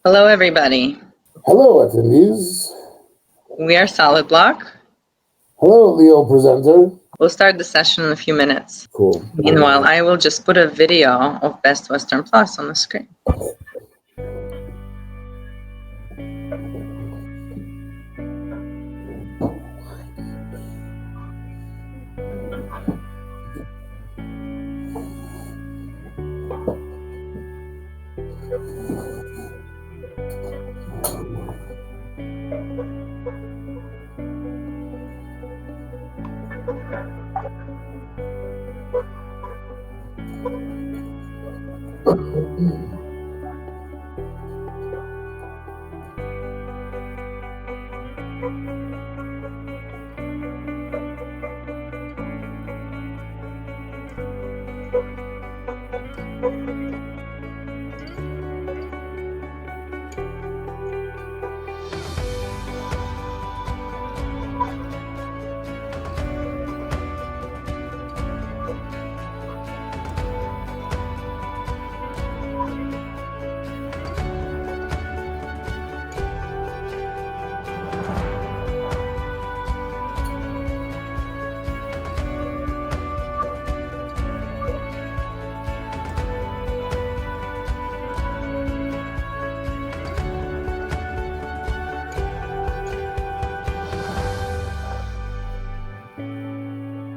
Hello, everybody. Hello, attendees. We are Solidblock. Hello, Leo presenter. We'll start the session in a few minutes. Cool. Meanwhile, I will just put a video of Best Western Plus on the screen.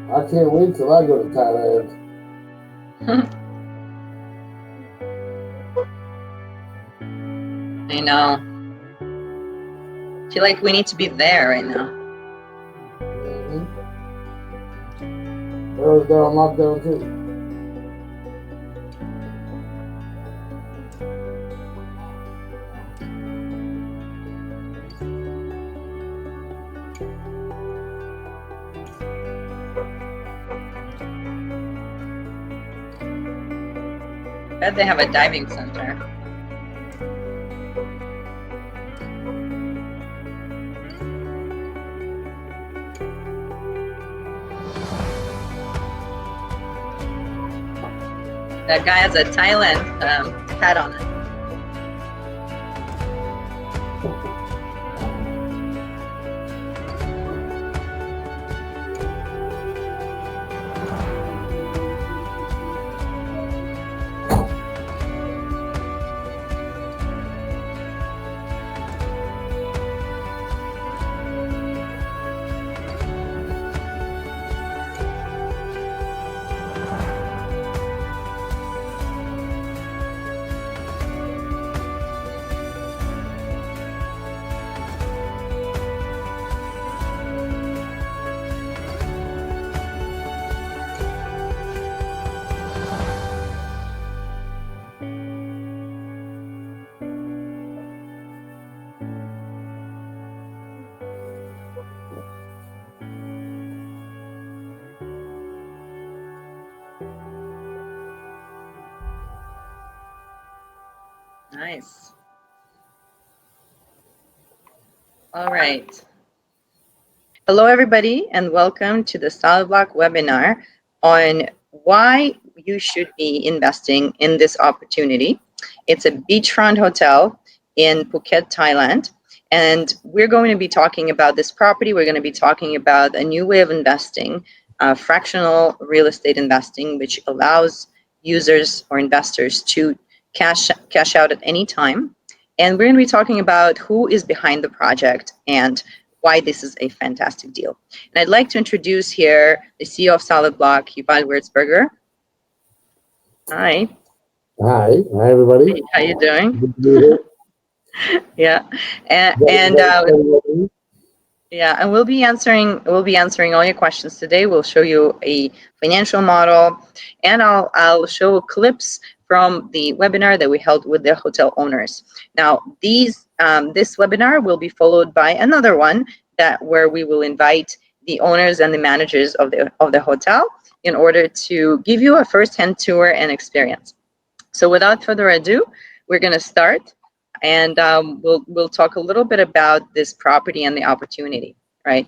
I can't wait till I go to Thailand. I know. I feel like we need to be there right now. They're on lockdown too. I bet they have a diving center. That guy has a Thailand hat on it. Nice. All right. Hello, everybody, and welcome to the Solidblock webinar on why you should be investing in this opportunity. It's a beachfront hotel in Phuket, Thailand, and we're going to be talking about this property. We're going to be talking about a new way of investing, fractional real estate investing, which allows users or investors to cash out at any time. And we're going to be talking about who is behind the project and why this is a fantastic deal. And I'd like to introduce here the CEO of Solidblock, Yuval Wirtzberger. Hi. Hi, everybody. How you doing? Good to be here. Yeah, and yeah, and we'll be answering all your questions today. We'll show you a financial model, and I'll show clips from the webinar that we held with the hotel owners. Now, this webinar will be followed by another one where we will invite the owners and the managers of the hotel in order to give you a first-hand tour and experience. So without further ado, we're going to start, and we'll talk a little bit about this property and the opportunity, right?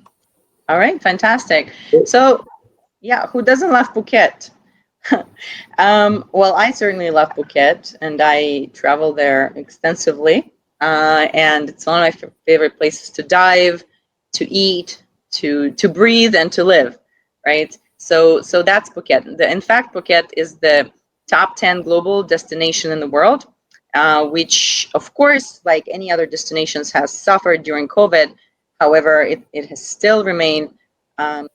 All right, fantastic. So, yeah, who doesn't love Phuket? Well, I certainly love Phuket, and I travel there extensively. and it's one of my favorite places to dive, to eat, to breathe, and to live, right? So that's Phuket. In fact, Phuket is the top 10 global destination in the world, which, of course, like any other destinations, has suffered during COVID. However, it has still remained a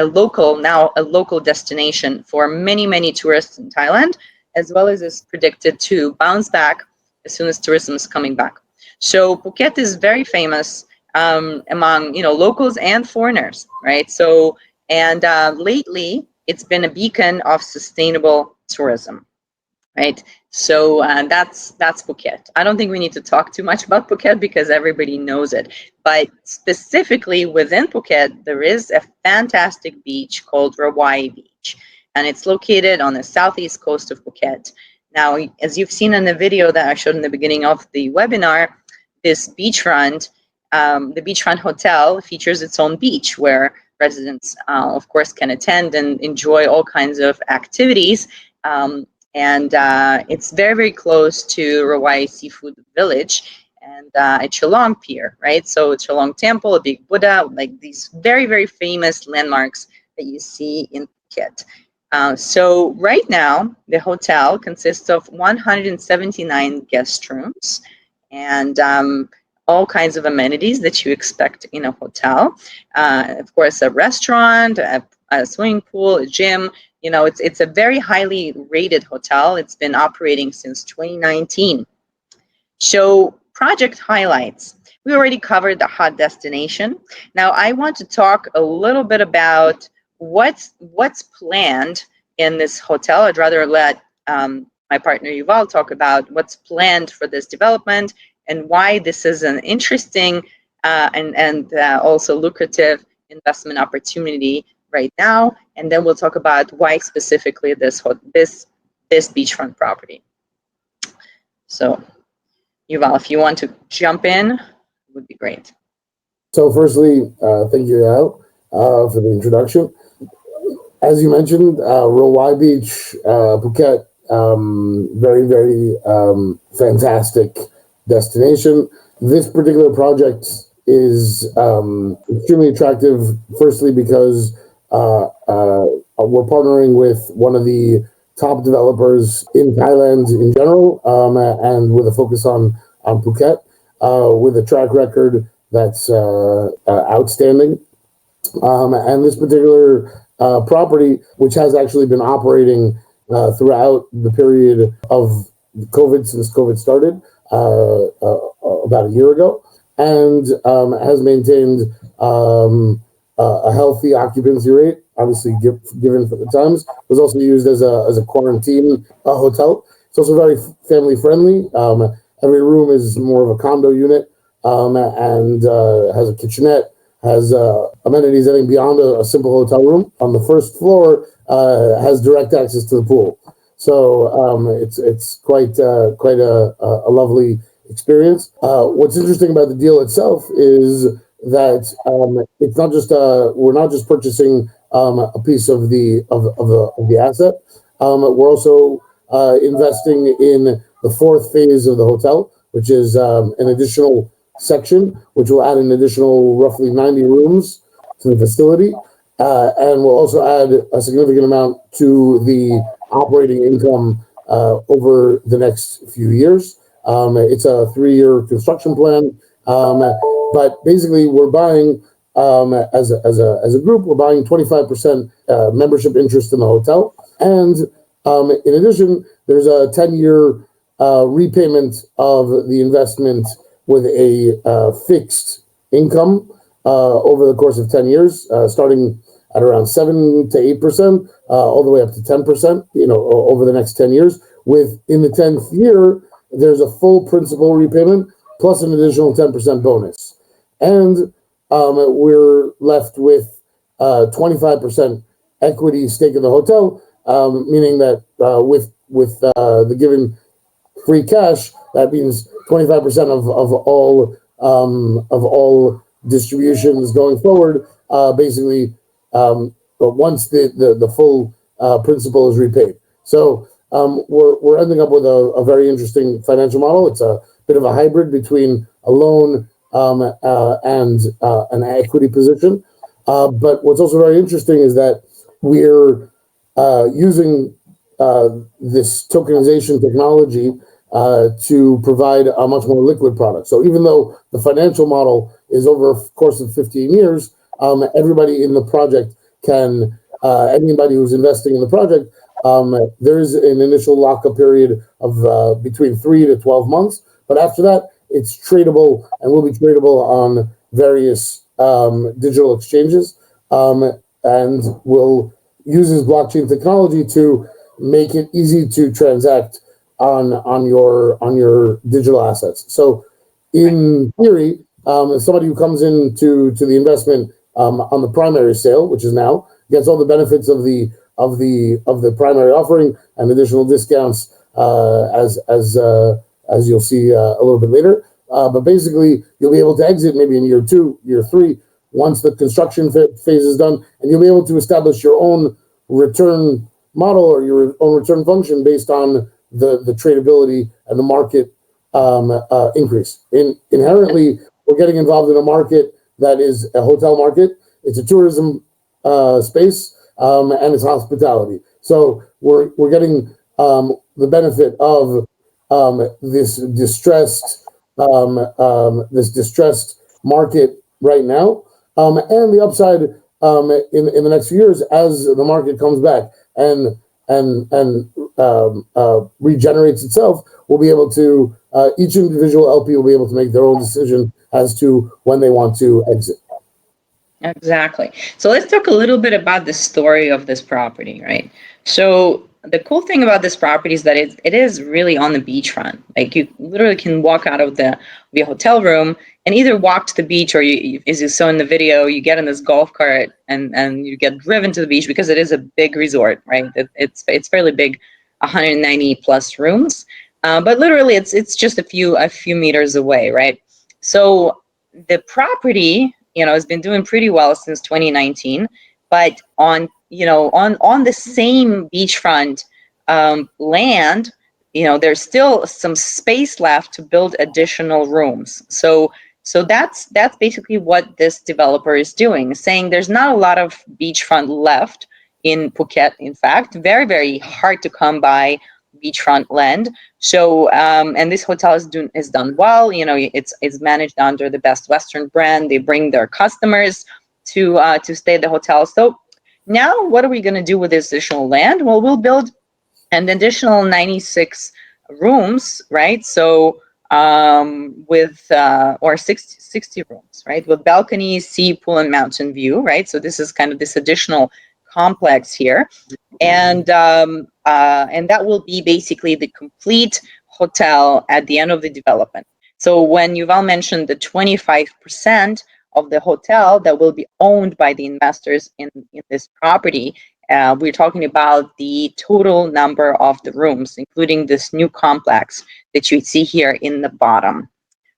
local destination for many tourists in Thailand, as well as is predicted to bounce back as soon as tourism is coming back. So Phuket is very famous among locals and foreigners, right? So and lately it's been a beacon of sustainable tourism, right? So that's Phuket. I don't think we need to talk too much about Phuket because everybody knows it. But specifically within Phuket, there is a fantastic beach called Rawai Beach, and it's located on the southeast coast of Phuket. Now, as you've seen in the video that I showed in the beginning of the webinar, this beachfront, the Beachfront Hotel features its own beach where residents, of course, can attend and enjoy all kinds of activities. And it's very close to Rawai Seafood Village and a Chalong Pier, right? So Chalong Temple, a big Buddha, like these very famous landmarks that you see in Phuket. So right now, the hotel consists of 179 guest rooms and all kinds of amenities that you expect in a hotel. Of course, a restaurant, a swimming pool, a gym. It's a very highly rated hotel. It's been operating since 2019. So project highlights. We already covered the hot destination. Now I want to talk a little bit about what's planned in this hotel. I'd rather let my partner Yuval talk about what's planned for this development and why this is an interesting and also lucrative investment opportunity right now, and then we'll talk about why specifically this beachfront property. So, Yuval, if you want to jump in, it would be great. So, firstly, thank you, Yael, for the introduction. As you mentioned, Rawai Beach, Phuket, very fantastic destination. This particular project is extremely attractive. Firstly, because we're partnering with one of the top developers in Thailand in general, and with a focus on Phuket, with a track record that's outstanding. And this particular property, which has actually been operating throughout the period of COVID, since COVID started about a year ago, and has maintained a healthy occupancy rate, obviously given for the times. It was also used as a quarantine hotel. It's also very family friendly. Every room is more of a condo unit, and has a kitchenette, has amenities, I think, beyond a simple hotel room. On the first floor, has direct access to the pool. So it's quite a lovely experience. What's interesting about the deal itself is that it's not just we're not just purchasing a piece of the asset. We're also investing in the fourth phase of the hotel, which is an additional section, which will add an additional roughly 90 rooms to the facility, and will also add a significant amount to the operating income over the next few years. It's a 3-year construction plan, but basically we're buying as a group, we're buying 25% membership interest in the hotel, and in addition, there's a 10-year repayment of the investment with a fixed income over the course of 10 years, starting at around 7 to 8%, all the way up to 10%, over the next 10 years. In the 10th year, there's a full principal repayment plus an additional 10% bonus. And we're left with 25% equity stake in the hotel, meaning that with the given free cash, that means 25% of all distributions going forward, basically, but once the full principal is repaid. So we're ending up with a very interesting financial model. It's bit of a hybrid between a loan and an equity position. But what's also very interesting is that we're using this tokenization technology to provide a much more liquid product. So even though the financial model is over a course of 15 years, everybody in the project can, anybody who's investing in the project, there is an initial lockup period of between 3 to 12 months. But after that, it's tradable and will be tradable on various digital exchanges, and will uses blockchain technology to make it easy to transact on your digital assets. So, in theory, somebody who comes into the investment on the primary sale, which is now, gets all the benefits of the primary offering and additional discounts as you'll see a little bit later. But basically, you'll be able to exit maybe in year 2, year 3, once the construction phase is done, and you'll be able to establish your own return model or your own return function based on the tradability and the market increase. Inherently, we're getting involved in a market that is a hotel market. It's a tourism space, and it's hospitality. So we're getting the benefit of this distressed market right now, and the upside in the next few years as the market comes back and regenerates itself. We'll be able to each individual LP will be able to make their own decision as to when they want to exit. Exactly. So let's talk a little bit about the story of this property, right? So the cool thing about this property is that it is really on the beachfront. Like you literally can walk out of the hotel room and either walk to the beach, or you, as you saw in the video, you get in this golf cart and you get driven to the beach, because it is a big resort, right? It's fairly big, 190 plus rooms, but literally it's just a few meters away, right? So the property, has been doing pretty well since 2019, but on the same beachfront land, there's still some space left to build additional rooms. So that's basically what this developer is doing, saying there's not a lot of beachfront left in Phuket. In fact, very, very hard to come by beachfront land. So and this hotel is done well. It's managed under the Best Western brand. They bring their customers to stay at the hotel. So now what are we going to do with this additional land? Well, we'll build an additional 96 rooms, right? So with or 60 rooms, right, with balconies, sea, pool, and mountain view, right? So this is kind of this additional complex here, and that will be basically the complete hotel at the end of the development. So when Yuval mentioned the 25% of the hotel that will be owned by the investors in this property, we're talking about the total number of the rooms, including this new complex that you see here in the bottom,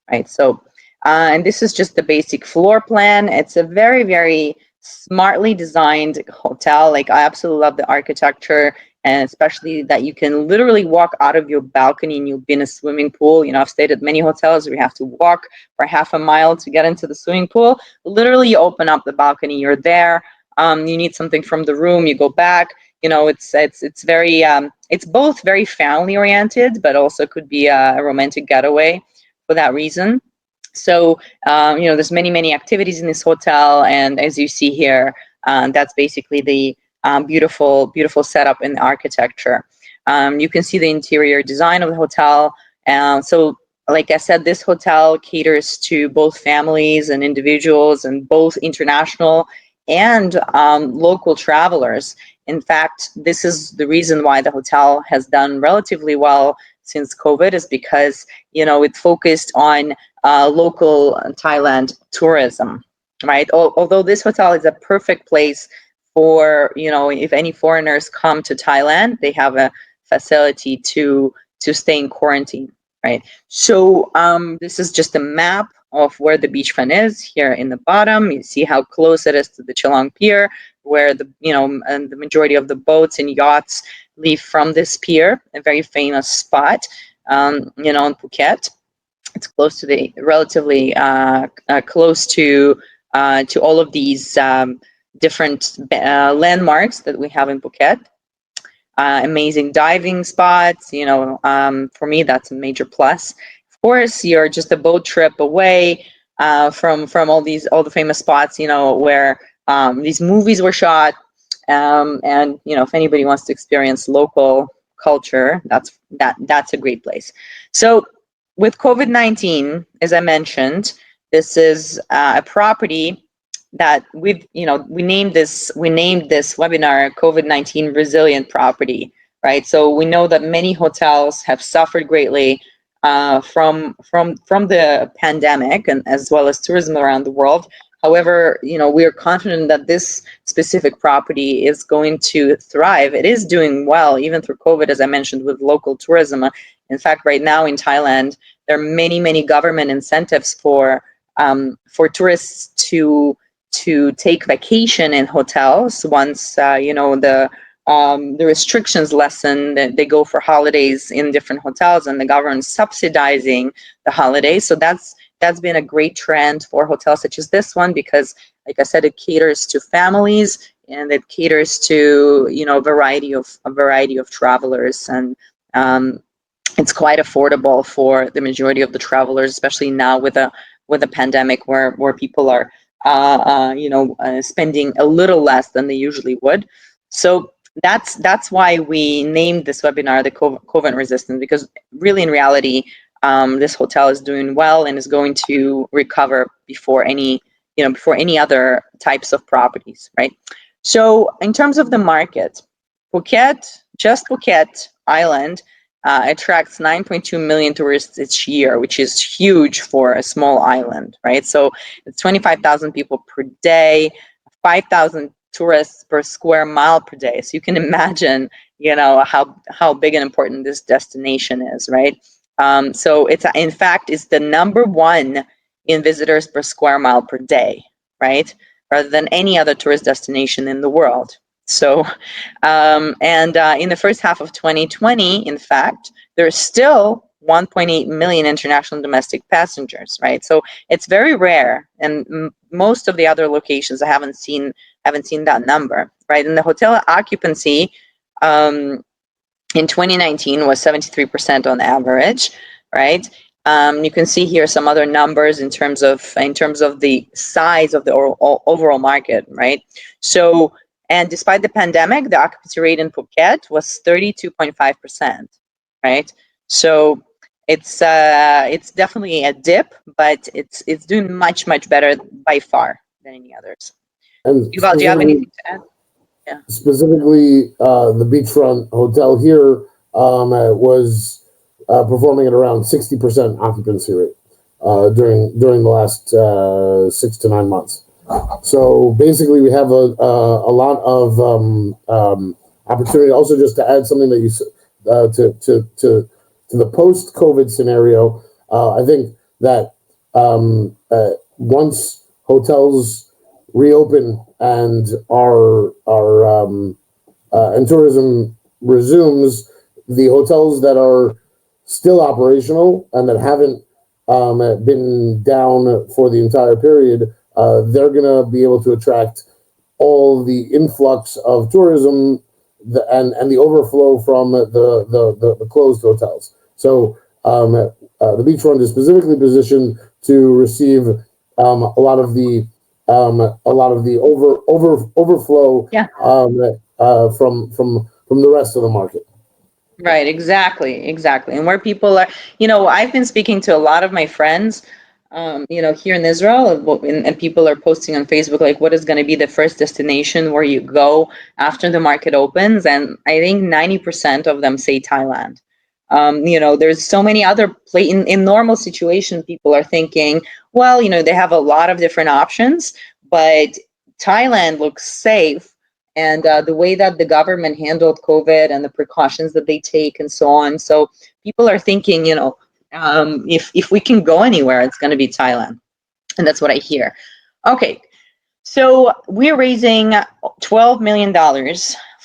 right? So, and this is just the basic floor plan. It's a very, very smartly designed hotel. Like, I absolutely love the architecture, and especially that you can literally walk out of your balcony and you'll be in a swimming pool. I've stayed at many hotels where you have to walk for half a mile to get into the swimming pool. Literally, you open up the balcony, you're there. You need something from the room, you go back. It's very it's both very family oriented, but also could be a romantic getaway for that reason. So there's many activities in this hotel, and as you see here, that's basically the beautiful setup in the architecture. You can see the interior design of the hotel. So like I said, this hotel caters to both families and individuals, and both international and local travelers. In fact, this is the reason why the hotel has done relatively well since COVID, is because it focused on local Thailand tourism, right? Although this hotel is a perfect place for, if any foreigners come to Thailand, they have a facility to stay in quarantine, right? So this is just a map of where the beachfront is here in the bottom. You see how close it is to the Chilong Pier, where and the majority of the boats and yachts leave from this pier, a very famous spot, in Phuket. It's close to the relatively close to all of these different landmarks that we have in Phuket. Amazing diving spots. For me, that's a major plus. Of course, you're just a boat trip away from all the famous spots. Where these movies were shot. And if anybody wants to experience local culture, that's a great place. So with COVID-19, as I mentioned, this is a property that we named this webinar COVID-19 resilient property, right? So we know that many hotels have suffered greatly from the pandemic, and as well as tourism around the world. However, we are confident that this specific property is going to thrive. It is doing well, even through COVID, as I mentioned, with local tourism. In fact, right now in Thailand, there are many government incentives for tourists to take vacation in hotels once the restrictions lessen. That they go for holidays in different hotels, and the government subsidizing the holidays. So that's been a great trend for hotels such as this one, because, like I said, it caters to families, and it caters to a variety of travelers, and it's quite affordable for the majority of the travelers, especially now with a pandemic where people are spending a little less than they usually would. So that's why we named this webinar the COVID resistant, because really in reality, this hotel is doing well and is going to recover before any other types of properties, right? So in terms of the market, Phuket Island attracts 9.2 million tourists each year, which is huge for a small island, right? So it's 25,000 people per day, 5,000 tourists per square mile per day. So you can imagine, how big and important this destination is, right? So it's, in fact, is the number one in visitors per square mile per day, right? Rather than any other tourist destination in the world. So, in the first half of 2020, in fact, there's still 1.8 million international and domestic passengers, right? So it's very rare, and most of the other locations I haven't seen that number, right? And the hotel occupancy in 2019 was 73% on average, right? You can see here some other numbers in terms of the size of the overall market, right? So, and despite the pandemic, the occupancy rate in Phuket was 32.5%, right? So it's definitely a dip, but it's doing much better by far than any others. And Yuval, do you have anything to add? Yeah. specifically, the Beachfront Hotel here was performing at around 60% occupancy rate during the last 6 to 9 months. So basically, we have a lot of opportunity. Also, just to add something that you to the post-COVID scenario, I think that once hotels reopen and and tourism resumes, the hotels that are still operational and that haven't been down for the entire period, they're going to be able to attract all the influx of tourism and the overflow from the closed hotels. So the beachfront is specifically positioned to receive a lot of the overflow Yeah. From the rest of the market. Right, exactly. And where people are, I've been speaking to a lot of my friends, here in Israel, and people are posting on Facebook, like, what is going to be the first destination where you go after the market opens? And I think 90% of them say Thailand. There's so many other in normal situation, people are thinking, well, they have a lot of different options, but Thailand looks safe. And the way that the government handled COVID and the precautions that they take and so on. So people are thinking, if we can go anywhere, it's going to be Thailand. And that's what I hear. Okay, so we're raising $12 million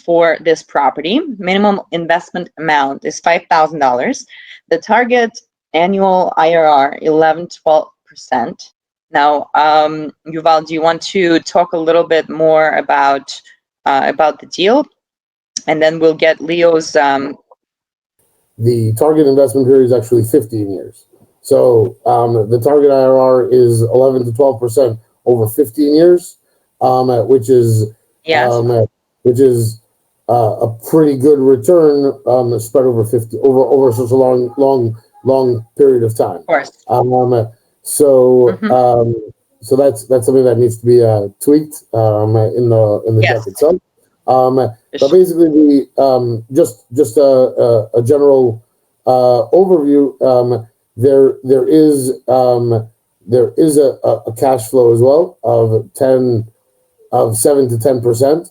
for this property. Minimum investment amount is $5,000. The target annual IRR 11-12%. Now, Yuval, do you want to talk a little bit more about the deal, and then we'll get Leo's. The target investment period is actually 15 years. So the target IRR is 11 to 12% over 15 years, which is Yes. Which is a pretty good return spread over 50 over such a long period of time. Of course. So so that's something that needs to be tweaked in the Yes. deck itself. But basically, just a general overview. There is a cash flow as well of 7 to 10%.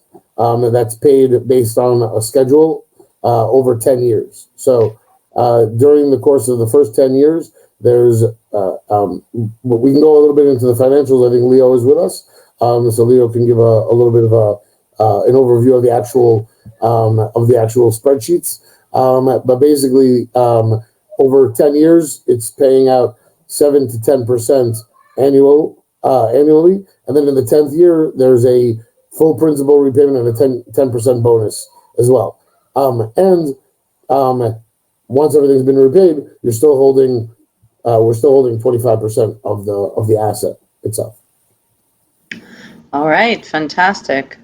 That's paid based on a schedule over 10 years. So during the course of the first 10 years, there's we can go a little bit into the financials. I think Leo is with us, so Leo can give a little bit of an overview of the actual spreadsheets. But basically, over 10 years, it's paying out 7 to 10% annually, and then in the 10th year, there's a full principal repayment and a 10% bonus as well. And once everything's been repaid, you're still holding. We're still holding 25% of the asset itself. All right, fantastic.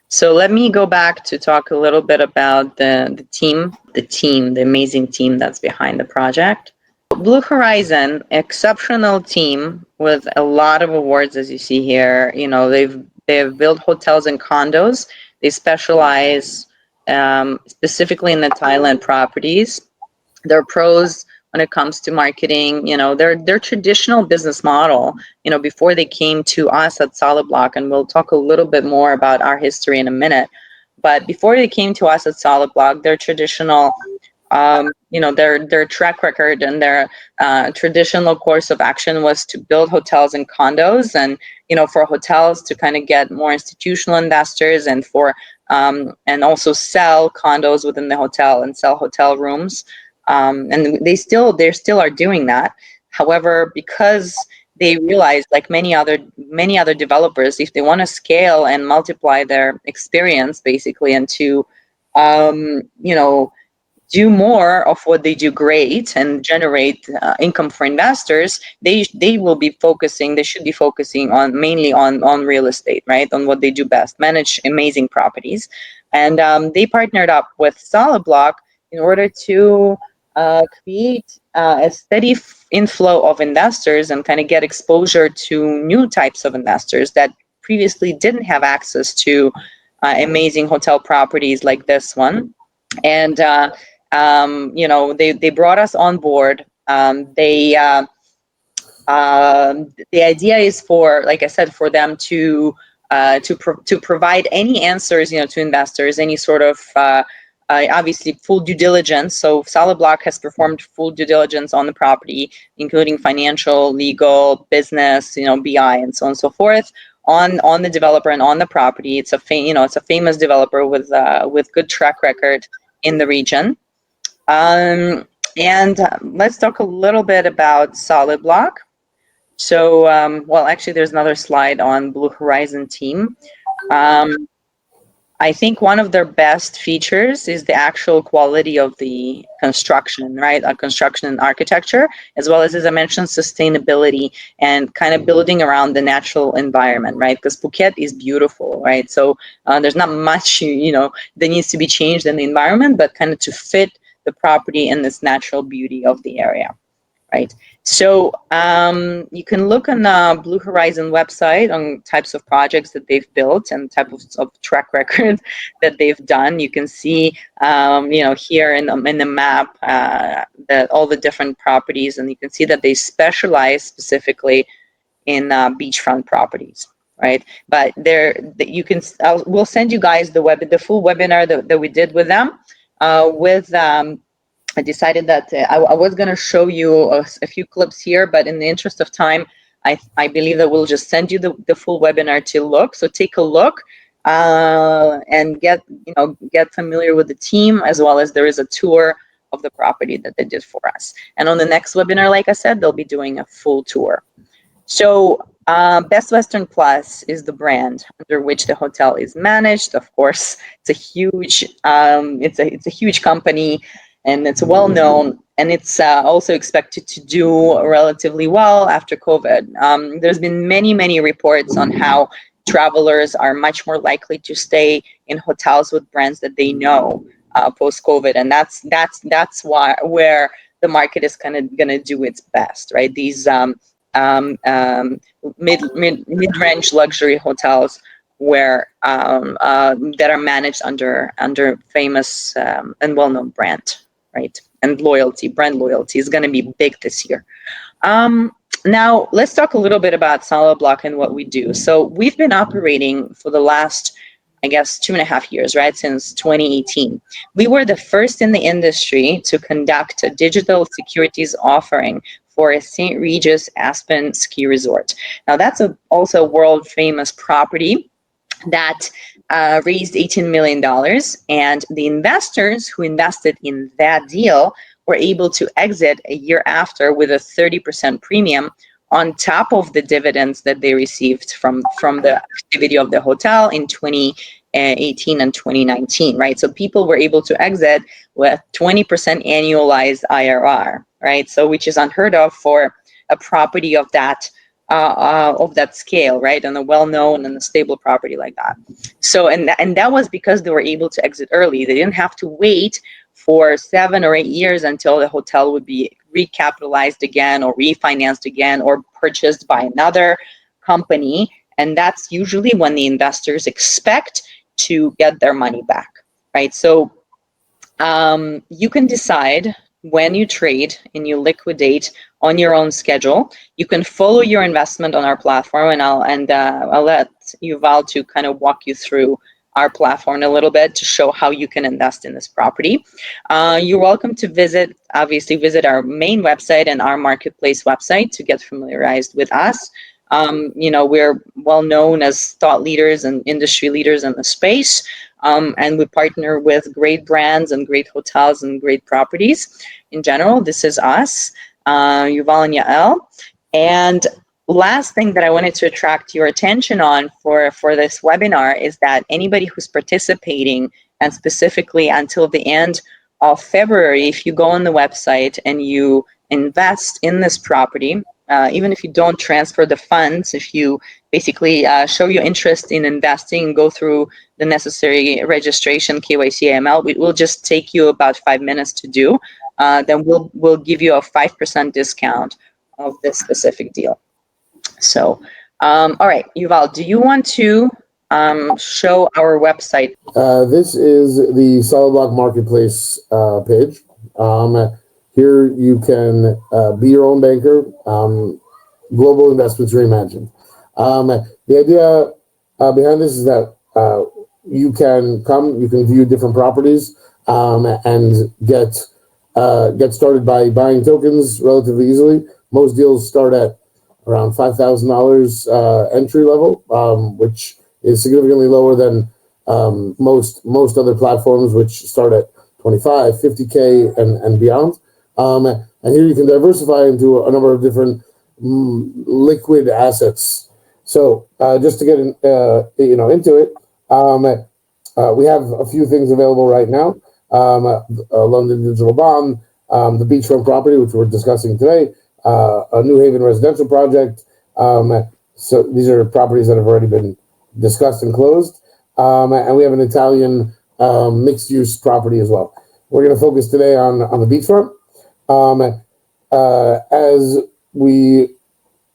So let me go back to talk a little bit about the team, the amazing team that's behind the project. Blue Horizon, exceptional team with a lot of awards, as you see here. You know, they've built hotels and condos. They specialize specifically in the Thailand properties. They're pros when it comes to marketing. You know, their traditional business model, you know, before they came to us at Solidblock, and we'll talk a little bit more about our history in a minute. But before they came to us at Solidblock, their traditional you know, their track record and their traditional course of action was to build hotels and condos, and you know, for hotels to kind of get more institutional investors, and for and also sell condos within the hotel and sell hotel rooms. And they still are doing that. However, because they realize, like many other developers, if they want to scale and multiply their experience, basically, and to you know, do more of what they do great and generate income for investors, they will be focusing. They should be focusing on mainly on real estate, right? On what they do best, manage amazing properties, and they partnered up with Solidblock in order to create a steady inflow of investors and kind of get exposure to new types of investors that previously didn't have access to amazing hotel properties like this one. And you know, they brought us on board. The idea is for, like I said, for them to provide any answers, you know, to investors, any sort of obviously full due diligence. So Solidblock has performed full due diligence on the property, including financial, legal, business, you know, BI, and so on and so forth, on the developer and on the property. It's a it's a famous developer with good track record in the region. And let's talk a little bit about Solidblock. So, well, actually, there's another slide on Blue Horizon team. I think one of their best features is the actual quality of the construction, right? Construction and architecture, as well as I mentioned, sustainability and kind of building around the natural environment, right? Because Phuket is beautiful, right? So there's not much, you know, that needs to be changed in the environment, but kind of to fit the property and this natural beauty of the area, right? So you can look on the Blue Horizon website on types of projects that they've built and type of track record that they've done. You can see, you know, here in the map that all the different properties, and you can see that they specialize specifically in beachfront properties, right? But you can. We'll send you guys the full webinar that we did with them. I decided that I was going to show you a few clips here, but in the interest of time, I believe that we'll just send you the full webinar to look. So take a look and get familiar with the team, as well as there is a tour of the property that they did for us. And on the next webinar, like I said, they'll be doing a full tour. So Best Western Plus is the brand under which the hotel is managed. Of course, it's a huge it's a huge company, and it's well known, and it's also expected to do relatively well after COVID. There's been many reports on how travelers are much more likely to stay in hotels with brands that they know post COVID, and that's why where the market is kind of going to do its best, right? These mid-range luxury hotels where that are managed under famous and well-known brand, right? And brand loyalty is going to be big this year. Now let's talk a little bit about Solidblock and what we do. So we've been operating for the last, I guess, 2.5 years, right? Since 2018. We were the first in the industry to conduct a digital securities offering for a St. Regis Aspen ski resort. Now that's also a world famous property that raised $18 million, and the investors who invested in that deal were able to exit a year after with a 30% premium on top of the dividends that they received from the activity of the hotel in 2018 and 2019, right? So people were able to exit with 20% annualized IRR, right? So which is unheard of for a property of that scale, right? And a well-known and a stable property like that. So and that was because they were able to exit early. They didn't have to wait for 7 or 8 years until the hotel would be recapitalized again or refinanced again or purchased by another company. And that's usually when the investors expect to get their money back, right? So you can decide when you trade and you liquidate on your own schedule. You can follow your investment on our platform, and I'll let Yuval to kind of walk you through our platform a little bit to show how you can invest in this property. You're welcome to visit our main website and our marketplace website to get familiarized with us. We're well known as thought leaders and industry leaders in the space, and we partner with great brands and great hotels and great properties. In general, this is us, Yuval and Yael. And last thing that I wanted to attract your attention on for this webinar is that anybody who's participating, and specifically until the end of February, if you go on the website and you invest in this property, even if you don't transfer the funds, if you basically show your interest in investing, go through the necessary registration, KYC, AML, it will just take you about 5 minutes to do. Then we'll give you a 5% discount of this specific deal. So, all right, Yuval, do you want to show our website? This is the Solidblock Marketplace page. Here you can be your own banker. Global investments reimagined. The idea behind this is that you can view different properties and get started by buying tokens relatively easily. Most deals start at around $5,000 entry level, which is significantly lower than most other platforms, which start at 25, 50K and beyond. And here you can diversify into a number of different liquid assets. So just to get into it, we have a few things available right now. London Digital Bond, the Beachfront property, which we're discussing today, a New Haven residential project. So these are properties that have already been discussed and closed. And we have an Italian mixed-use property as well. We're going to focus today on the Beachfront. As we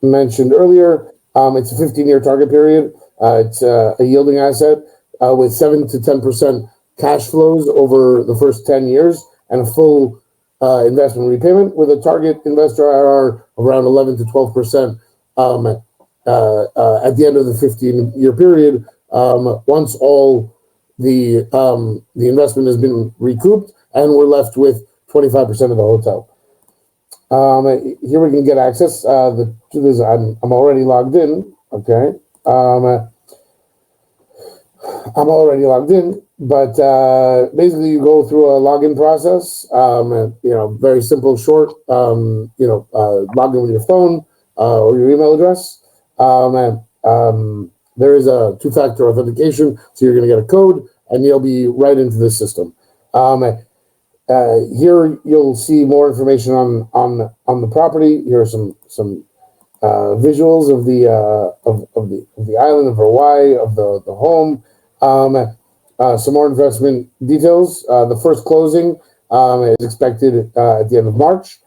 mentioned earlier, it's a 15-year target period. It's a yielding asset with 7 to 10% cash flows over the first 10 years and a full investment repayment with a target investor IRR around 11 to 12% at the end of the 15-year period. Once all the investment has been recouped and we're left with 25% of the hotel. Here we can get access to this. I'm already logged in. Okay. I'm already logged in, but basically you go through a login process. Very simple, short. Log in with your phone or your email address. There is a two-factor authentication, so you're going to get a code, and you'll be right into the system. Here you'll see more information on the property. Here are some visuals of the island of Hawaii, of the home. Some more investment details. The first closing is expected at the end of March.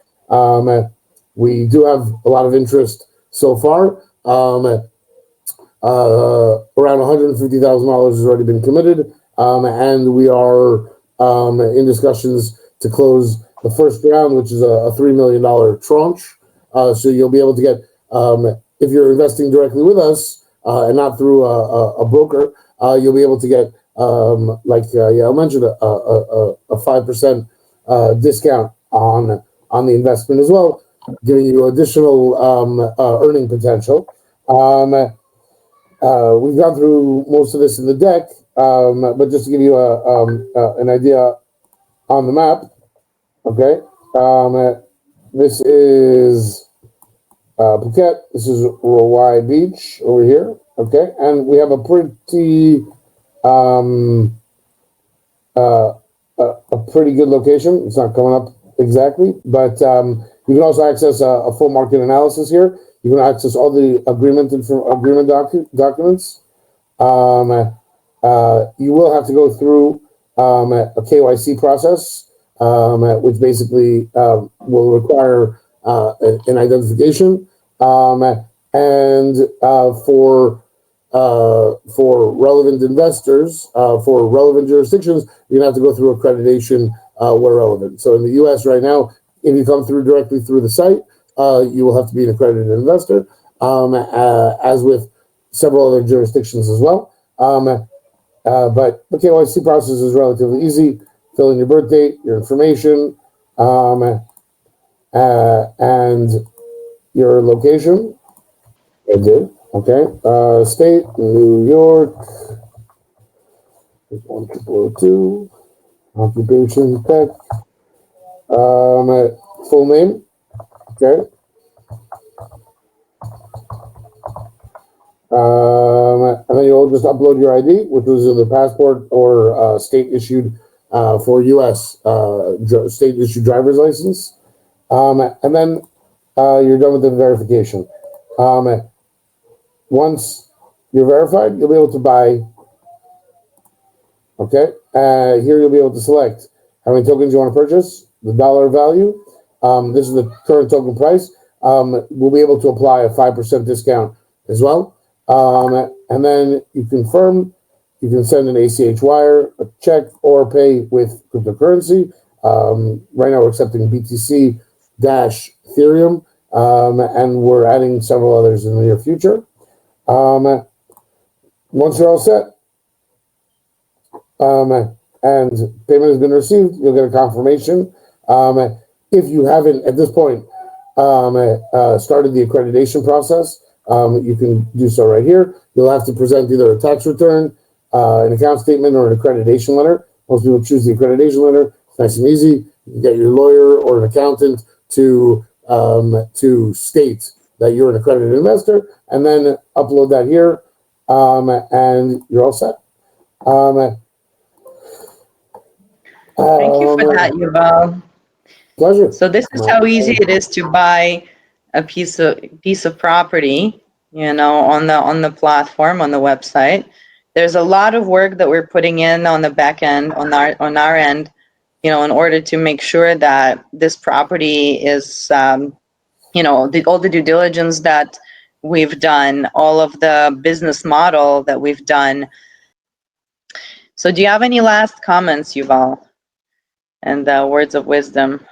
We do have a lot of interest so far. Around $150,000 has already been committed, and we are in discussions to close the first round, which is a $3 million tranche. So you'll be able to get, if you're investing directly with us and not through a broker, you'll be able to get, like Yael mentioned, a 5% discount on the investment as well, giving you additional earning potential. We've gone through most of this in the deck, but just to give you an idea on the map, okay? This is Phuket. This is Rawai Beach over here, okay? And we have a pretty a pretty good location. It's not coming up exactly, but you can also access a full market analysis here. You can access all the agreement documents. You will have to go through a KYC process, which basically will require an identification. And for relevant investors, for relevant jurisdictions, you're gonna have to go through accreditation where relevant. So in the U.S. right now, if you come through directly through the site, you will have to be an accredited investor, as with several other jurisdictions as well. But the KYC process is relatively easy. Fill in your birth date, your information, and your location. I did. Okay. State, New York. 1202. Occupation, pet. Full name. Okay. And then you'll just upload your ID, which was either passport or state issued for U.S. State issued driver's license. And then you're done with the verification. Once you're verified, you'll be able to buy. Okay. Here you'll be able to select how many tokens you want to purchase, the dollar value. This is the current token price. We'll be able to apply a 5% discount as well. And then you confirm, you can send an ACH wire, a check, or pay with cryptocurrency. Right now we're accepting BTC dash Ethereum, and we're adding several others in the near future. Once you're all set, and payment has been received, you'll get a confirmation. If you haven't at this point started the accreditation process, you can do so right here. You'll have to present either a tax return, an account statement, or an accreditation letter. Most people choose the accreditation letter. It's nice and easy. You can get your lawyer or an accountant to state that you're an accredited investor, and then upload that here, and you're all set. Thank you for that, Yuval. Pleasure. So this is how easy it is to buy a piece of property, on the platform, on the website. There's a lot of work that we're putting in on the back end, on our end, in order to make sure that this property is, all the due diligence that we've done, all of the business model that we've done. So do you have any last comments, Yuval, and words of wisdom,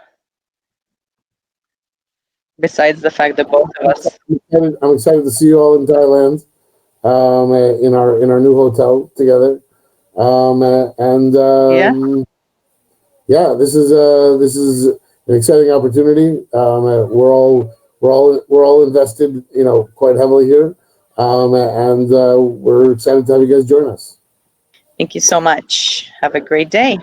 besides the fact that both of us? I'm excited to see you all in Thailand, in our new hotel together, yeah, this is an exciting opportunity. We're all invested, quite heavily here, and we're excited to have you guys join us. Thank you so much. Have a great day.